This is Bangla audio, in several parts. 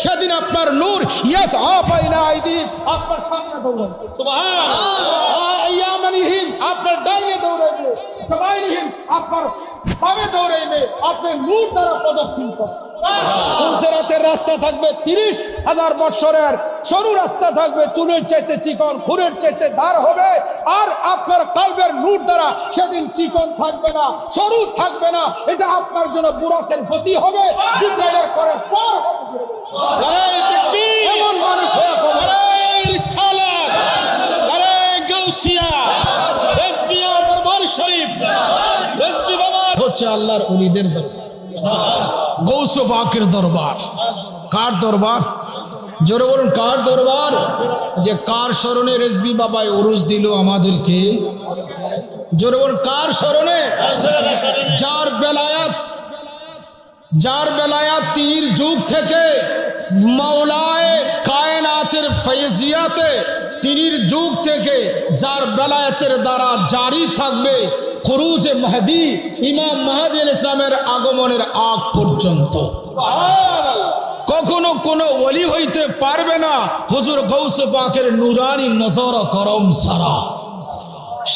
সেদিন আপনার নূর ইয়াস আপাইনা আইদি আপনার সামনে দৌড়াবে সুবহানাল্লাহ, ইয়ামানিহিম আপনার ডাইনে দৌড়াবে, সবাইহিম আপনার বামে দৌড়াইবে, আপনি নূর দ্বারা প্রদক্ষিণ করবেন। পুলসেরাতের রাস্তা থাকবে 30,000 বছরের, সরু রাস্তা থাকবে চুলের চাইতে চিকন, খুরের চাইতে ধার হবে, আর আপনার কলবের নূর দ্বারা সেদিন চিকন থাকবে না, সরু থাকবে না, এটা আপনার জন্য বুরাকের গতি হবে, জিবরাইলের পরে পার হবে। নারে তাকবীর, এমন মানুষ হয়ে কবর। নারে রিসালাত, নারে গাউসিয়া, রেজবিয়া দরবার শরীফ, রেজবি বাবা হচ্ছে আল্লাহর ওলিদের দরবার, গৌস পাকের দরবার। কার দরবার? জোরে বলুন কার দরবার? যে কার স্মরণে রেজবি বাবাই উরুস দিল আমাদেরকে? জোরে বলুন কার স্মরণে? যার বেলায়াত তিনির যুগ থেকে মাওলায়ে কায়নাতের ফয়জিয়াতে তিনির যুগ থেকে যার বেলায়াতের দ্বারা জারি থাকবে খুরুজে মাহদি, ইমাম মাহদি আলাইহিস সালামের আগমনের আগ পর্যন্ত। কখনো কোনো ওলি হইতে পারবে না হুজুর গৌস পাকের নুরানি নজর করম সারা।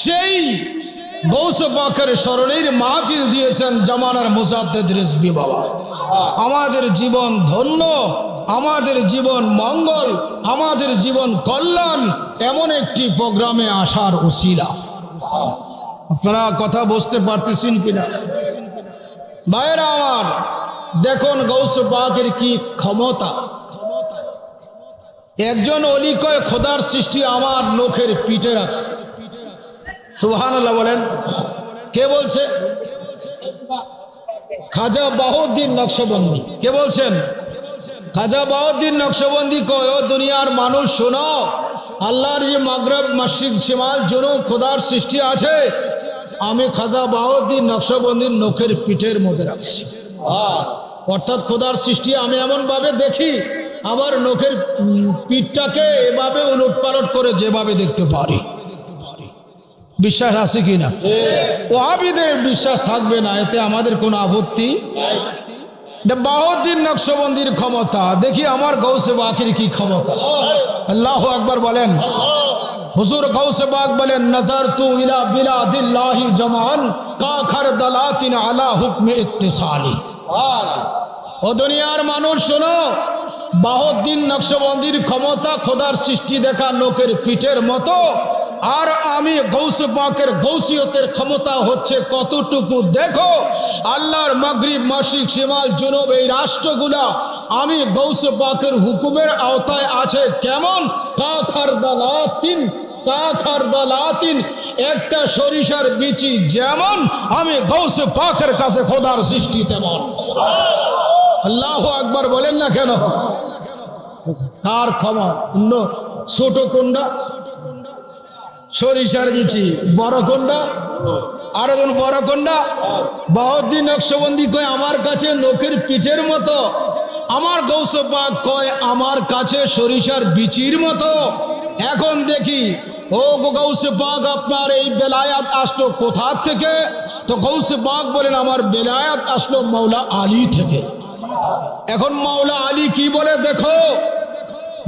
সেই গৌস পাকের স্মরণের মাহফিল দিয়েছেন জামানার মুজাদ্দিদ রেজবি বাবা। আমাদের জীবন ধন্য, আমাদের জীবন মঙ্গল, আমাদের জীবন কল্যাণ এমন একটি প্রোগ্রামে আসার উসিলা। আপনারা কথা বুঝতে পারতেছেন কিনা ভাইরা আমার? দেখুন গৌস পাকের কি ক্ষমতা। একজন অলি কয় খোদার সৃষ্টি আমার লোকের পিঠে রাখছে। সুবহানাল্লাহ বলেন। কে বলছে? খাজা বাহাউদ্দিন নকশবন্দি। কে বলছেন? খাজা বাহাউদ্দিন নকশবন্দি কয় ও দুনিয়ার মানুষ শোনো, আল্লাহর যে মাগরিব মশরিক শিমাল জুনুব খোদার সৃষ্টি আছে, আমি খাজা বাহাউদ্দিন নকশবন্দির নখের পিঠের মধ্যে রাখছি। অর্থাৎ খোদার সৃষ্টি আমি এমন ভাবে দেখি, আবার নখের পিঠটাকে এভাবে উলটপালট করে যেভাবে দেখতে পারি। বিশ্বাস আছে কিনা? ওয়াহাবিদের বিশ্বাস থাকবে না, এতে আমাদের কোনো আপত্তি। বাহাউদ্দিন নকশবন্দির ক্ষমতা দেখি, আমার গৌসে পাকের কি ক্ষমতা। আল্লাহু আকবার বলেন। হুজুর গৌসে পাক বলেন, নজরতু ইলা বিলাদিল্লাহি জামান কা খারদালাতিন আলা হুকমে ইত্তিসালি। ও দুনিয়ার মানুষ শোনো, বাহাউদ্দিন নকশবন্দির ক্ষমতা খোদার সৃষ্টি দেখা লোকের পিঠের মতো, আর আমি গৌসে পাকের গৌসিয়তের ক্ষমতা হচ্ছে কতটুকু দেখো। আল্লাহর মাগরিব মশরিক শিমাল জুনুব এই রাষ্ট্রগুলা আমি গৌসে পাকের হুকুমের আওতায় আছে। কেমন? কাখারদালাতিন, একটা সরিষার বিচি যেমন, আমি গৌসে পাকের কাছে খোদার সৃষ্টি তেমন। আল্লাহু আকবার বলেন না কেন? কার ক্ষমা? ছোট কোনটা? সরিষার বিচি। বড় কোনটা? আরো কোন বড় কোনটা? বাহাউদ্দিন নকশবন্দি কয় আমার কাছে নখের পিঠের মতো, আমার গৌসে পাক কয় আমার কাছে সরিষার বিচির মতো। এখন দেখি, ও গৌসে পাক আপনার এই বেলায়াত আসলো কোথা থেকে? তো গৌসে পাক বলেন আমার বেলায়াত আসলো মাওলা আলী থেকে। এখন মাওলা আলী কি বলে দেখো।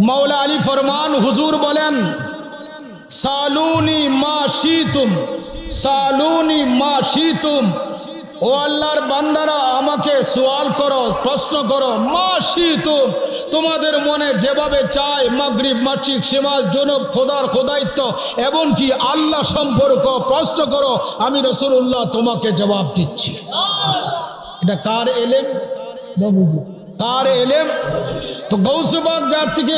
মাওলা আলী ফরমান, হুজুর বলেন, সালুনি মা শিতুম, সালুনি মা শিতুম। ও আল্লাহর বান্দারা, আমাকে সওয়াল করো, প্রশ্ন করো, মা শিতুম, তোমাদের মনে যেভাবে চায় মাগরিব মশরিক শিমাল জুনুব খোদার খোদাইত্ব এমনকি আল্লাহ সম্পর্ক প্রশ্ন করো, আমি রাসূলুল্লাহ তোমাকে জবাব দিচ্ছি। এটা কার এলেম? কার এলেম? তো গৌসে পাক যার থেকে